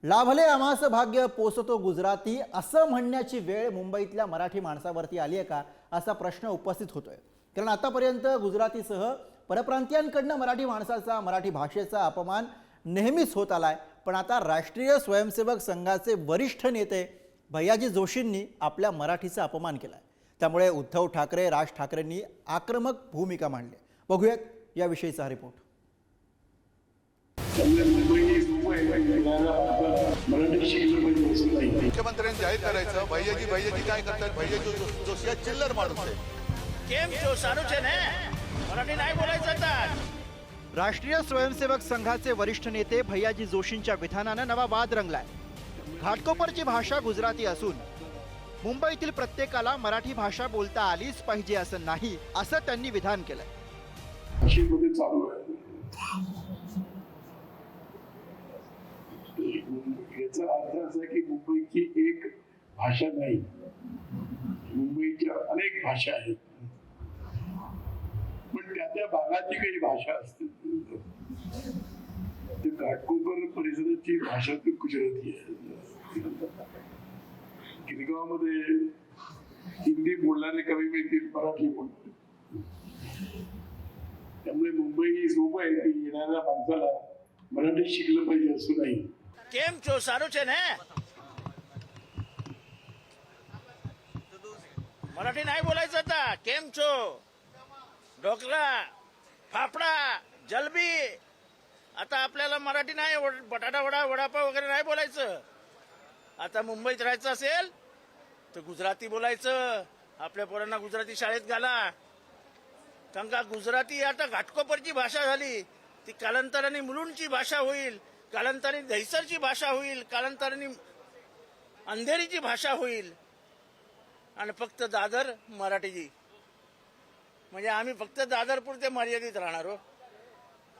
लाभले आम्हास भाग्य पोसतो गुजराती असं म्हणण्याची वेळ मुंबईतल्या मराठी माणसावरती आली आहे का असा प्रश्न उपस्थित होतोय। कारण आतापर्यंत गुजरातीसह परप्रांतीयांकडनं मराठी माणसाचा मराठी भाषेचा अपमान नेहमीच होत आलाय। पण आता राष्ट्रीय स्वयंसेवक संघाचे वरिष्ठ नेते भैयाजी जोशींनी आपल्या मराठीचा अपमान केलाय। त्यामुळे उद्धव ठाकरे राज ठाकरेंनी आक्रमक भूमिका मांडली। बघूयात याविषयीचा रिपोर्ट। मुख्यमंत्र्यांनी जाहीर करायचं भैयाजी काय करतात। भैयाजी जोशी चिल्लर माणूस आहे। केम जो सारूच आहे ना, मराठी नाही बोलायचं तर। राष्ट्रीय स्वयंसेवक संघाचे वरिष्ठ नेते भैयाजी जोशींच्या विधानाने नवा वाद रंगलाय। घाटकोपरची भाषा गुजराती असून मुंबईतील प्रत्येकाला मराठी भाषा बोलता आलीच पाहिजे असं नाही, असं त्यांनी विधान केलंय। याचा अर्थ असा की मुंबईची एक भाषा नाही, मुंबईच्या अनेक भाषा आहेत, पण त्या भागाची काही भाषा असते। तर घाटकोपर परिसराची भाषा तर गुजराती आहे। गिरगावमध्ये हिंदी बोलणारे कमी मिळतील, मराठी बोलतात। त्यामुळे मुंबई ही सोपं आहे की येणाऱ्या माणसाला मराठी शिकलं पाहिजे असं नाही। केम जो सारूच आहे ना, मराठी नाही बोलायचं तर। केम छो, ढोकळा, फाफडा, जलबी। आता आपल्याला मराठी नाही, बटाटा वडा, वडापाव वगैरे नाही बोलायचं। आता मुंबईत राहायचं असेल तर गुजराती बोलायचं। आपल्या पोरांना गुजराती शाळेत घाला, कारण का गुजराती आता घाटकोपरची भाषा झाली, ती कालांतराने मुलुंडची भाषा होईल, कालांतराने दहिसरची भाषा होईल, कालांतराने अंधेरीची भाषा होईल, आणि फक्त दादर मराठीची। म्हणजे आम्ही फक्त दादरपुरते मर्यादित राहणार हो।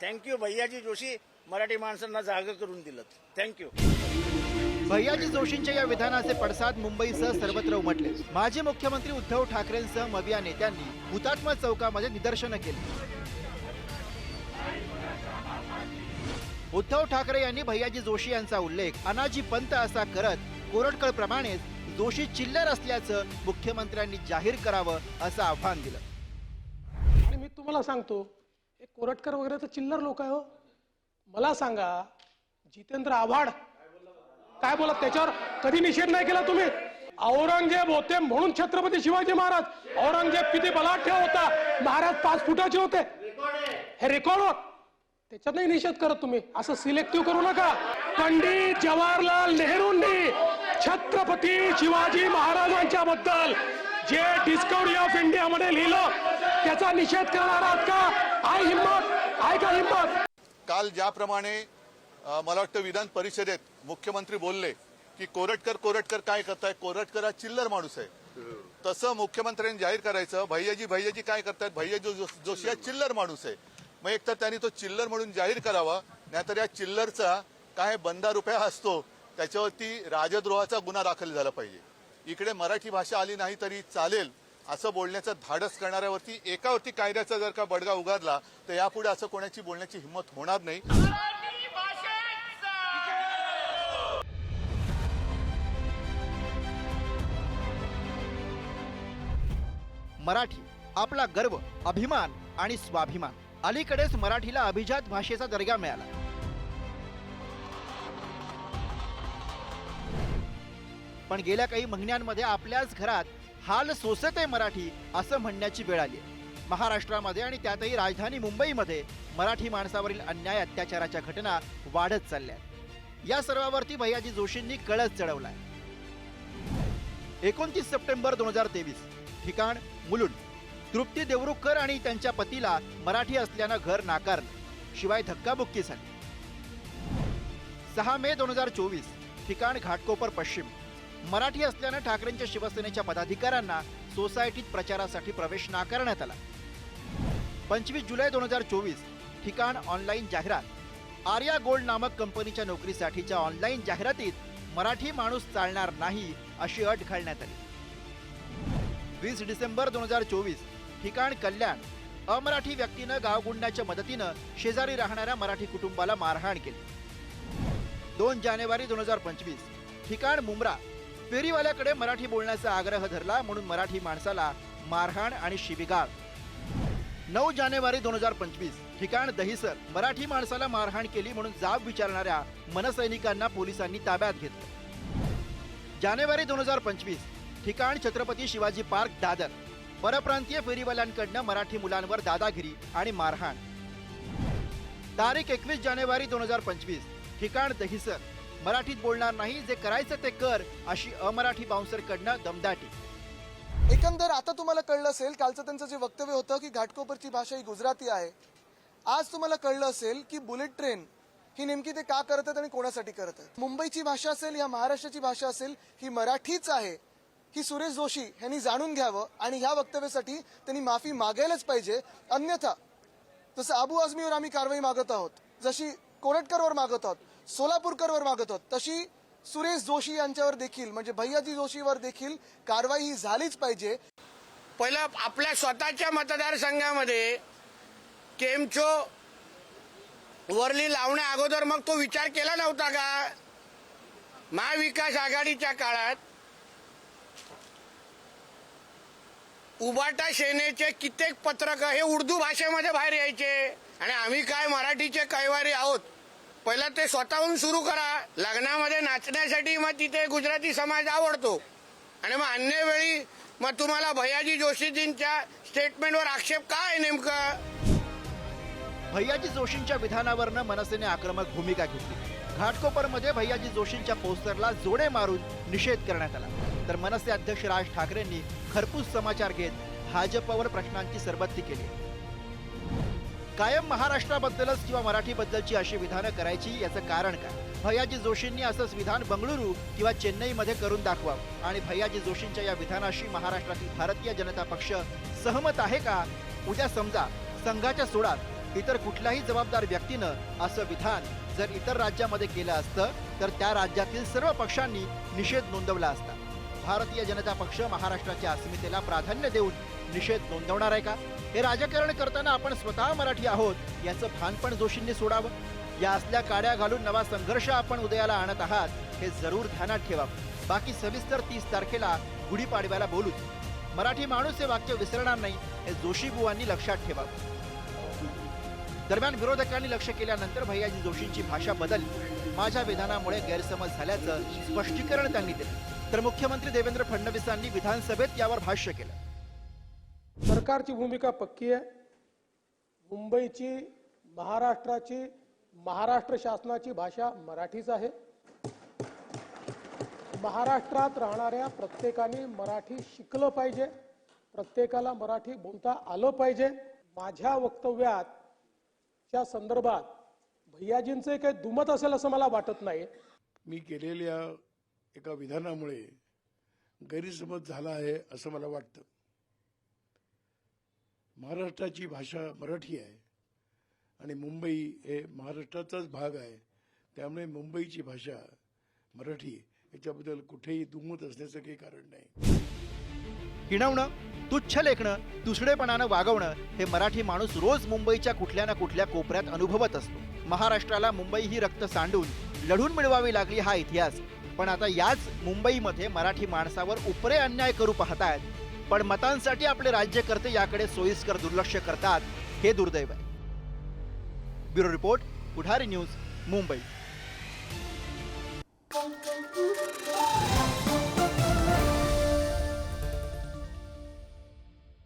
थँक्यू भैयाजी जोशी, मराठी माणसांना जागा करून दिलं। थँक्यू। भैयाजी जोशींच्या या विधानाचे पडसाद मुंबईसह सर्वत्र उमटले। माजी मुख्यमंत्री उद्धव ठाकरेंसह मविया नेत्यांनी हुतात्मा चौकामध्ये निदर्शनं केली। उद्धव ठाकरे यांनी भैयाजी जोशी यांचा उल्लेख अनाजी पंत असा करत कोरटकर प्रमाणेच जोशी चिल्लर असल्याचं मुख्यमंत्र्यांनी जाहीर करावं असं आव्हान दिलं। आणि मी तुम्हाला सांगतो, हे कोरटकर वगैरे तर चिल्लर लोक आहे हो। मला सांगा, जितेंद्र आव्हाड काय बोलत, त्याच्यावर कधी निषेध नाही केला तुम्ही? औरंगजेब होते म्हणून छत्रपती शिवाजी महाराज, औरंगजेब किती बलाढ्य होता, महाराज 5 फुटाचे होते, हे रेकॉर्ड होत, त्याच्यात नाही निषेध करत तुम्ही। असं सिलेक्टिव्ह करू नका। पंडित जवाहरलाल नेहरूंनी छत्रपती शिवाजी महाराजांच्या बद्दल जे डिस्कवरी ऑफ इंडिया मध्ये लिहिलं, त्याचा निषेध करणार आहात का? आहे हिम्मत? आहे का हिम्मत? काल ज्याप्रमाणे मला वाटतं विधान परिषदेत मुख्यमंत्री बोलले की कोरटकर काय करताय, कोरटकर हा चिल्लर माणूस आहे, तसं मुख्यमंत्र्यांनी जाहीर करायचं भैयाजी काय करतायत, भैयाजी जोशी हा चिल्लर माणूस आहे। मग एक तर त्यांनी तो चिल्लर म्हणून जाहीर करावा, नाहीतर या चिल्लरचा काय बंदा रुपया असतो त्याच्यावरती राजद्रोहाचा गुन्हा दाखल झाला पाहिजे। इकडे मराठी भाषा आली नाही तरी चालेल असं बोलण्याचं धाडस करणाऱ्यावरती एकावरती कायद्याचा जर का बडगा उगारला तर यापुढे असं कोणाची बोलण्याची हिंमत होणार नाही। मराठी आपला गर्व, अभिमान आणि स्वाभिमान। अलीकडेच मराठीला अभिजात भाषेचा दर्जा मिळाला। पण गेल्या काही महिन्यांमध्ये आपल्याच घरात हाल सोसते मराठी असं म्हणण्याची वेळ आली आहे। महाराष्ट्रामध्ये आणि त्यातही राजधानी मुंबईमध्ये मराठी माणसावरील अन्याय अत्याचाराच्या घटना वाढत चालल्या। या सर्वावरती भैयाजी जोशींनी कळस चढवलाय। 29 सप्टेंबर 2023, ठिकाण मुलुंड। तृप्ती देवरुखकर आणि त्यांच्या पतीला मराठी असल्यानं घर नाकारलं, शिवाय धक्काबुक्की झाली। 6 मे 2024, ठिकाण घाटकोपर पश्चिम। मराठी असल्यानं ठाकरेंच्या शिवसेनेच्या पदाधिकाऱ्यांना सोसायटीत प्रचारासाठी प्रवेश नाकारण्यात आला। 25 जुलै 2024, ठिकाण ऑनलाईन जाहिरात। आर्या गोल्ड नामक कंपनीच्या नोकरीसाठीच्या ऑनलाईन जाहिरातीत मराठी माणूस चालणार नाही अशी अट घालण्यात आली। 20 डिसेंबर 2024, ठिकाण कल्याण। अमराठी व्यक्तीनं गावगुंडाच्या मदतीनं शेजारी राहणाऱ्या मराठी कुटुंबाला मारहाण केली। 2 जानेवारी 2025 ठिकाण मुंब्रा. फेरीवाल्याकडे मराठी बोलण्याचा आग्रह धरला म्हणून मराठी माणसाला मारहाण आणि शिवीगाळ. 9 जानेवारी 2025 ठिकाण दहिसर. मराठी माणसाला मारहाण केली म्हणून जाब विचारणाऱ्या मनसैनिकांना पोलिसांनी ताब्यात घेतलं. जानेवारी 2025 ठिकाण छत्रपती शिवाजी पार्क दादर. परप्रांतीय फेरीवाल्यांकडनं मराठी मुलांवर दादागिरी आणि मारहाण. तारीख 21 जानेवारी 2025 ठिकाण दहिसर. मराठीत बोलणार नाही, जे करायचं ते कर अशी अमराठी बाउन्सरकडनं दमदाटी. एकंदर आता तुम्हाला कळलं असेल, कालचं त्यांचं जे वक्तव्य होतं की घाटकोपरची भाषा ही गुजराती आहे. आज तुम्हाला कळलं असेल की बुलेट ट्रेन ही नेमकी ते का करत आहेत आणि कोणासाठी करत आहेत. मुंबईची भाषा असेल या महाराष्ट्राची भाषा असेल ही मराठीच आहे ही सुरेश जोशी यांनी जाणून घ्यावं आणि ह्या वक्तव्यासाठी त्यांनी माफी मागायलाच पाहिजे. अन्यथा जसं अबू आझमीवर आम्ही कारवाई मागत आहोत, जशी कोरटकरवर मागत आहोत, सोलापूरकरवर मागत आहोत, तशी सुरेश जोशी यांच्यावर देखील म्हणजे भैयाजी जोशीवर देखील कारवाई ही झालीच पाहिजे. पहिलं आपल्या स्वतःच्या मतदारसंघामध्ये केमचो वरली लावण्या अगोदर मग तो विचार केला नव्हता का? महाविकास आघाडीच्या काळात उबाटा सेनेचे कित्येक पत्रक हे उर्दू भाषेमध्ये बाहेर यायचे आणि आम्ही काय मराठीचे कैवारी आहोत. पहिला ते स्वतःहून सुरू करा. लग्नामध्ये नाचण्यासाठी मग तिथे गुजराती समाज आवडतो आणि मग अन्य वेळी मग तुम्हाला भैयाजी जोशीजींच्या स्टेटमेंटवर आक्षेप काय नेमकं? भैयाजी जोशींच्या विधानावरनं मनसेने आक्रमक भूमिका घेतली. घाटकोपरमध्ये भैयाजी जोशींच्या पोस्टरला जोडे मारून निषेध करण्यात आला. तर मनसे अध्यक्ष राज ठाकरेंनी खरपूस समाचार घेत भाजपवर प्रश्नांची सरबत्ती केली. कायम महाराष्ट्राबद्दलच किंवा मराठीबद्दलची अशी विधानं करायची, याचं कारण काय? भैयाजी जोशींनी असंच विधान बंगळुरू किंवा चेन्नईमध्ये करून दाखवावं. आणि भैयाजी जोशींच्या या विधानाशी महाराष्ट्रातील भारतीय जनता पक्ष सहमत आहे का? उद्या समजा संघाच्या सोडात इतर कुठल्याही जबाबदार व्यक्तीनं असं विधान जर इतर राज्यामध्ये केलं असतं तर त्या राज्यातील सर्व पक्षांनी निषेध नोंदवला असता. भारतीय जनता पक्ष महाराष्ट्राच्या अस्मितेला प्राधान्य देऊन निषेध नोंदवणार आहे का? हे राजकारण करताना आपण स्वतः मराठी आहोत याचं भान पण जोशींनी सोडावं. या असल्या काड्या घालून नवा संघर्ष आपण उदयाला आणत आहात हे जरूर ध्यानात ठेवावं. बाकी सविस्तर 30 तारखेला गुढीपाडव्याला बोलू. मराठी माणूस हे वाक्य विसरणार नाही हे जोशी बुवांनी लक्षात ठेवावं. दरम्यान विरोधकांनी लक्ष केल्यानंतर भैयाजी जोशींची भाषा बदलली. माझ्या विधानामुळे गैरसमज झाल्याचं स्पष्टीकरण त्यांनी दिलं. तर मुख्यमंत्री देवेंद्र फडणवीसांनी विधानसभेत यावर भाष्य केलं. सरकारची भूमिका पक्की आहे. मुंबईची, महाराष्ट्राची, महाराष्ट्र शासनाची भाषा मराठीच आहे. महाराष्ट्रात राहणाऱ्या प्रत्येकाने मराठी शिकलं पाहिजे, प्रत्येकाला मराठी बोलता आलं पाहिजे. माझ्या वक्तव्याच्या संदर्भात भैयाजींचे काही दुमत असेल असं मला वाटत नाही. मी केलेल्या एका विधानामुळे गैरसमज झाला आहे असं मला वाटतं. महाराष्ट्राची भाषा मराठी आहे आणि मुंबई हे महाराष्ट्राचाच भाग आहे. त्यामुळे मुंबईची भाषा मराठी याच्याबद्दल कुठेही दुमत असण्याचं काही कारण नाही. हिणवणं, तुच्छ लेखणं, दुसरेपणानं वागवणं हे मराठी माणूस रोज मुंबईच्या कुठल्या ना कुठल्या कोपऱ्यात अनुभवत असतो. महाराष्ट्राला मुंबई ही रक्त सांडून लढून मिळवावी लागली हा इतिहास. पण आता याच मुंबईमध्ये मराठी माणसावर उपरे अन्याय करू पाहतायत. पण मतांसाठी आपले राज्यकर्ते याकडे सोयीस्कर दुर्लक्ष करतात, हे दुर्दैव आहे. ब्युरो रिपोर्ट, पुढारी न्यूज, मुंबई.